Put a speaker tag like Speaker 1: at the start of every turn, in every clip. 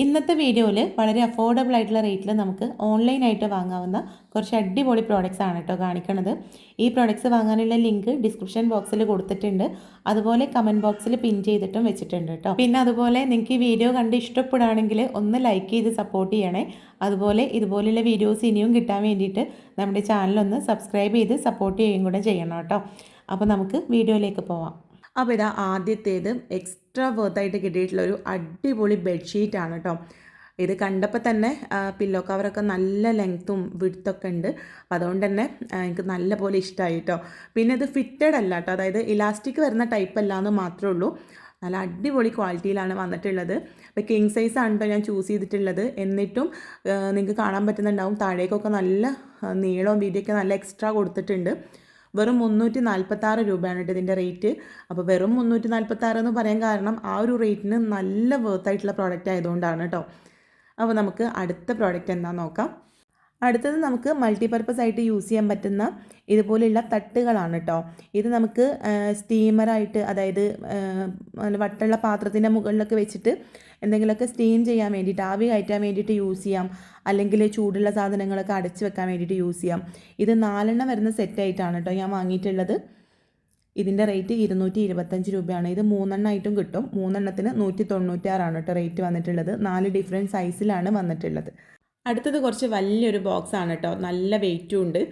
Speaker 1: ഇന്നത്തെ വീഡിയോയിൽ വളരെ അഫോർഡബിൾ ആയിട്ടുള്ള റേറ്റിൽ നമുക്ക് ഓൺലൈനായിട്ട് വാങ്ങാവുന്ന കുറച്ച് അടിപൊളി പ്രോഡക്റ്റ്സ് ആണ് കേട്ടോ കാണിക്കുന്നത്. ഈ പ്രോഡക്റ്റ്സ് വാങ്ങാനുള്ള ലിങ്ക് ഡിസ്ക്രിപ്ഷൻ ബോക്സിൽ കൊടുത്തിട്ടുണ്ട്, അതുപോലെ കമൻറ്റ് ബോക്സിൽ പിൻ ചെയ്തിട്ടും വെച്ചിട്ടുണ്ട് കേട്ടോ. പിന്നെ അതുപോലെ നിങ്ങൾക്ക് ഈ വീഡിയോ കണ്ട് ഇഷ്ടപ്പെടുകയാണെങ്കിൽ ഒന്ന് ലൈക്ക് ചെയ്ത് സപ്പോർട്ട് ചെയ്യണേ. അതുപോലെ ഇതുപോലെയുള്ള വീഡിയോസ് ഇനിയും കിട്ടാൻ വേണ്ടിയിട്ട് നമ്മുടെ ചാനലൊന്ന് സബ്സ്ക്രൈബ് ചെയ്ത് സപ്പോർട്ട് ചെയ്യുകയും കൂടെ ചെയ്യണം കേട്ടോ. അപ്പോൾ നമുക്ക് വീഡിയോയിലേക്ക് പോവാം. അപ്പോൾ ഇതാ ആദ്യത്തേത് എക്സ്ട്രാ വർത്തായിട്ട് കിട്ടിയിട്ടുള്ളൊരു അടിപൊളി ബെഡ്ഷീറ്റാണ് കേട്ടോ. ഇത് കണ്ടപ്പോൾ തന്നെ പില്ലോ കവറൊക്കെ നല്ല ലെങ്ത്തും വിഡ്ത്തൊക്കെ ഉണ്ട്. അപ്പോൾ അതുകൊണ്ട് തന്നെ എനിക്ക് നല്ല പോലെ ഇഷ്ടമായി കേട്ടോ. പിന്നെ ഇത് ഫിറ്റഡ് അല്ല കേട്ടോ, അതായത് ഇലാസ്റ്റിക് വരുന്ന ടൈപ്പ് അല്ല എന്ന് മാത്രമേ ഉള്ളൂ. നല്ല അടിപൊളി ക്വാളിറ്റിയിലാണ് വന്നിട്ടുള്ളത്. അപ്പോൾ കിങ് സൈസാണ് കേട്ടോ ഞാൻ ചൂസ് ചെയ്തിട്ടുള്ളത്. എന്നിട്ടും നിങ്ങൾക്ക് കാണാൻ പറ്റുന്നുണ്ടാവും താഴേക്കൊക്കെ നല്ല നീളവും വീതിയൊക്കെ നല്ല എക്സ്ട്രാ കൊടുത്തിട്ടുണ്ട്. വെറും 346 രൂപയാണ് കേട്ടോ ഇതിൻ്റെ റേറ്റ്. അപ്പോൾ വെറും 346 എന്ന് പറയാൻ കാരണം ആ ഒരു റേറ്റിന് നല്ല വർത്തായിട്ടുള്ള പ്രോഡക്റ്റ് ആയതുകൊണ്ടാണ് കേട്ടോ. അപ്പോൾ നമുക്ക് അടുത്ത പ്രോഡക്റ്റ് എന്താണെന്ന് നോക്കാം. അടുത്തത് നമുക്ക് മൾട്ടിപർപ്പസ് ആയിട്ട് യൂസ് ചെയ്യാൻ പറ്റുന്ന ഇതുപോലെയുള്ള തട്ടുകളാണ് കേട്ടോ. ഇത് നമുക്ക് സ്റ്റീമറായിട്ട്, അതായത് വട്ടുള്ള പാത്രത്തിൻ്റെ മുകളിലൊക്കെ വെച്ചിട്ട് എന്തെങ്കിലുമൊക്കെ സ്റ്റീം ചെയ്യാൻ വേണ്ടിയിട്ട്, ആവി കയറ്റാൻ വേണ്ടിയിട്ട് യൂസ് ചെയ്യാം. അല്ലെങ്കിൽ ചൂടുള്ള സാധനങ്ങളൊക്കെ അടച്ച് വെക്കാൻ വേണ്ടിയിട്ട് യൂസ് ചെയ്യാം. ഇത് 4 വരുന്ന സെറ്റായിട്ടാണ് കേട്ടോ ഞാൻ വാങ്ങിയിട്ടുള്ളത്. ഇതിൻ്റെ റേറ്റ് 225 രൂപയാണ്. ഇത് 3 കിട്ടും. 3 196 കേട്ടോ റേറ്റ് വന്നിട്ടുള്ളത്. 4 ഡിഫറെൻറ്റ് സൈസിലാണ് വന്നിട്ടുള്ളത്. അടുത്തത് കുറച്ച് വലിയൊരു ബോക്സാണ് കേട്ടോ, നല്ല വെയിറ്റും ഉണ്ട്.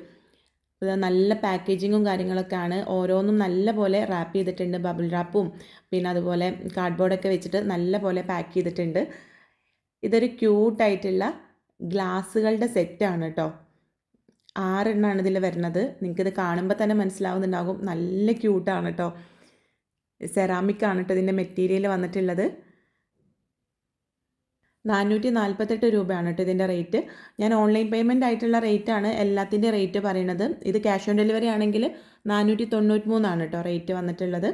Speaker 1: നല്ല പാക്കേജിങ്ങും കാര്യങ്ങളൊക്കെയാണ്. ഓരോന്നും നല്ല പോലെ റാപ്പ് ചെയ്തിട്ടുണ്ട്, ബബിൾ റാപ്പും പിന്നെ അതുപോലെ കാർഡ്ബോർഡൊക്കെ വെച്ചിട്ട് നല്ല പോലെ പാക്ക് ചെയ്തിട്ടുണ്ട്. ഇതൊരു ക്യൂട്ടായിട്ടുള്ള ഗ്ലാസ്സുകളുടെ സെറ്റാണ് കേട്ടോ. 6 ഇതിൽ വരുന്നത്. നിങ്ങൾക്കിത് കാണുമ്പോൾ തന്നെ മനസ്സിലാവുന്നുണ്ടാകും, നല്ല ക്യൂട്ടാണ് കേട്ടോ. സെറാമിക്കാണ് കേട്ടോ ഇതിൻ്റെ മെറ്റീരിയൽ വന്നിട്ടുള്ളത്. 448 രൂപയാണ് കേട്ടോ ഇതിൻ്റെ റേറ്റ്. ഞാൻ ഓൺലൈൻ പേയ്മെൻ്റ് ആയിട്ടുള്ള റേറ്റാണ് എല്ലാത്തിൻ്റെ റേറ്റ് പറയുന്നത്. ഇത് ക്യാഷ് ഓൺ ഡെലിവറി ആണെങ്കിൽ 493 കേട്ടോ റേറ്റ് വന്നിട്ടുള്ളത്.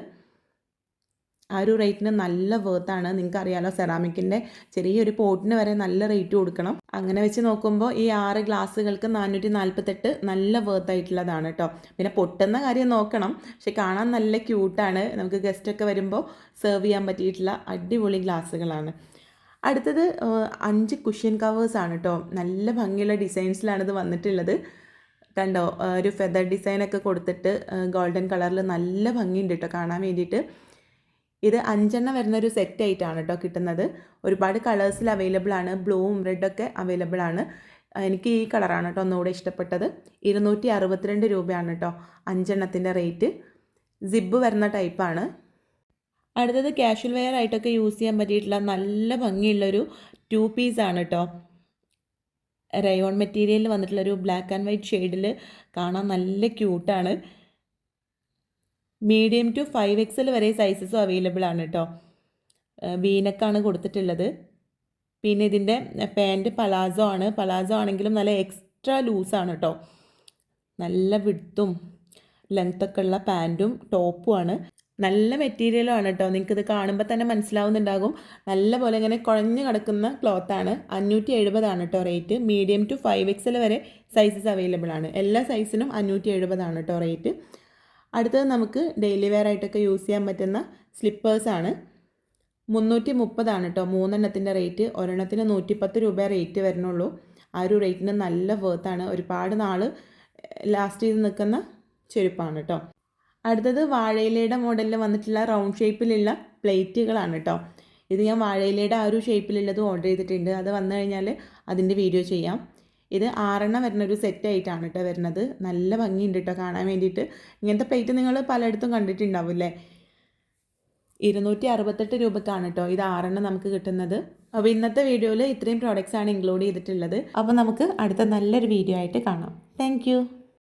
Speaker 1: ആ ഒരു റേറ്റിന് നല്ല വേർത്താണ്. നിങ്ങൾക്ക് അറിയാലോ, സെറാമിക്കിൻ്റെ ചെറിയൊരു പോട്ടിന് വരെ നല്ല റേറ്റ് കൊടുക്കണം. അങ്ങനെ വെച്ച് നോക്കുമ്പോൾ ഈ 6 ഗ്ലാസ്സുകൾക്ക് 448 നല്ല വേർത്തായിട്ടുള്ളതാണ് കേട്ടോ. പിന്നെ പൊട്ടുന്ന കാര്യം നോക്കണം, പക്ഷെ കാണാൻ നല്ല ക്യൂട്ടാണ്. നമുക്ക് ഗസ്റ്റൊക്കെ വരുമ്പോൾ സെർവ് ചെയ്യാൻ പറ്റിയിട്ടുള്ള അടിപൊളി ഗ്ലാസ്സുകളാണ്. അടുത്തത് 5 കുഷ്യൻ കവേഴ്സാണ് കേട്ടോ. നല്ല ഭംഗിയുള്ള ഡിസൈൻസിലാണ് ഇത് വന്നിട്ടുള്ളത്. കണ്ടോ, ഒരു ഫെദർ ഡിസൈനൊക്കെ കൊടുത്തിട്ട് ഗോൾഡൻ കളറിൽ നല്ല ഭംഗിയുണ്ട് കേട്ടോ കാണാൻ വേണ്ടിയിട്ട്. ഇത് 5 വരുന്നൊരു സെറ്റായിട്ടാണ് കേട്ടോ കിട്ടുന്നത്. ഒരുപാട് കളേഴ്സിൽ അവൈലബിൾ ആണ്. ബ്ലൂവും റെഡൊക്കെ അവൈലബിൾ ആണ്. എനിക്ക് ഈ കളറാണ് കേട്ടോ ഒന്നുകൂടെ ഇഷ്ടപ്പെട്ടത്. 262 രൂപയാണ് കേട്ടോ 5 റേറ്റ്. സിബ് വരുന്ന ടൈപ്പാണ്. അടുത്തത് കാഷ്വൽ വെയർ ആയിട്ടൊക്കെ യൂസ് ചെയ്യാൻ പറ്റിയിട്ടുള്ള നല്ല ഭംഗിയുള്ളൊരു 2 പീസാണ് കേട്ടോ. റയോൺ മെറ്റീരിയലിൽ വന്നിട്ടുള്ളൊരു ബ്ലാക്ക് ആൻഡ് വൈറ്റ് ഷെയ്ഡിൽ കാണാൻ നല്ല ക്യൂട്ടാണ്. മീഡിയം ടു 5XL വരെ സൈസസും അവൈലബിൾ ആണ് കേട്ടോ. വീനക്കാണ് കൊടുത്തിട്ടുള്ളത്. പിന്നെ ഇതിൻ്റെ പാൻറ്റ് പലാസോ ആണ്. പലാസോ ആണെങ്കിലും നല്ല എക്സ്ട്രാ ലൂസാണ് കേട്ടോ. നല്ല വിഡ്ത്തും ലെങ്ത്തൊക്കെ ഉള്ള പാൻറ്റും ടോപ്പുമാണ്. നല്ല മെറ്റീരിയലാണ് കേട്ടോ. നിങ്ങൾക്കിത് കാണുമ്പോൾ തന്നെ മനസ്സിലാവുന്നുണ്ടാകും. നല്ല പോലെ ഇങ്ങനെ കുഴഞ്ഞു കിടക്കുന്ന ക്ലോത്താണ്. 570 കേട്ടോ റേറ്റ്. മീഡിയം ടു 5XL വരെ സൈസസ് അവൈലബിൾ ആണ്. എല്ലാ സൈസിനും 570 കേട്ടോ റേറ്റ്. അടുത്തത് നമുക്ക് ഡെയിലി വെയർ ആയിട്ടൊക്കെ യൂസ് ചെയ്യാൻ പറ്റുന്ന സ്ലിപ്പേഴ്സാണ്. 330 കേട്ടോ 3 റേറ്റ്. ഒരെണ്ണത്തിന് 110 രൂപ റേറ്റ് വരുന്നുള്ളൂ. ആ ഒരു റേറ്റിന് നല്ല വേർത്താണ്. ഒരുപാട് നാൾ ലാസ്റ്റ് ചെയ്ത് നിൽക്കുന്ന ചെരുപ്പാണ് കേട്ടോ. അടുത്തത് വാഴയിലയുടെ മോഡലിൽ വന്നിട്ടുള്ള റൗണ്ട് ഷേപ്പിലുള്ള പ്ലേറ്റുകളാണ് കേട്ടോ. ഇത് ഞാൻ വാഴയിലയുടെ ആ ഒരു ഷേപ്പിലുള്ളത് ഓർഡർ ചെയ്തിട്ടുണ്ട്. അത് വന്നു കഴിഞ്ഞാൽ അതിൻ്റെ വീഡിയോ ചെയ്യാം. ഇത് 6 വരുന്നൊരു സെറ്റായിട്ടാണ് കേട്ടോ വരുന്നത്. നല്ല ഭംഗിയുണ്ട് കേട്ടോ കാണാൻ വേണ്ടിയിട്ട്. ഇങ്ങനത്തെ പ്ലേറ്റ് നിങ്ങൾ പലയിടത്തും കണ്ടിട്ടുണ്ടാവില്ലേ. 268 രൂപക്കാണ് കേട്ടോ ഇത് 6 നമുക്ക് കിട്ടുന്നത്. അപ്പോൾ ഇന്നത്തെ വീഡിയോയിൽ ഇത്രയും പ്രോഡക്റ്റ്സ് ആണ് ഇൻക്ലൂഡ് ചെയ്തിട്ടുള്ളത്. അപ്പോൾ നമുക്ക് അടുത്ത നല്ലൊരു വീഡിയോ ആയിട്ട് കാണാം. താങ്ക്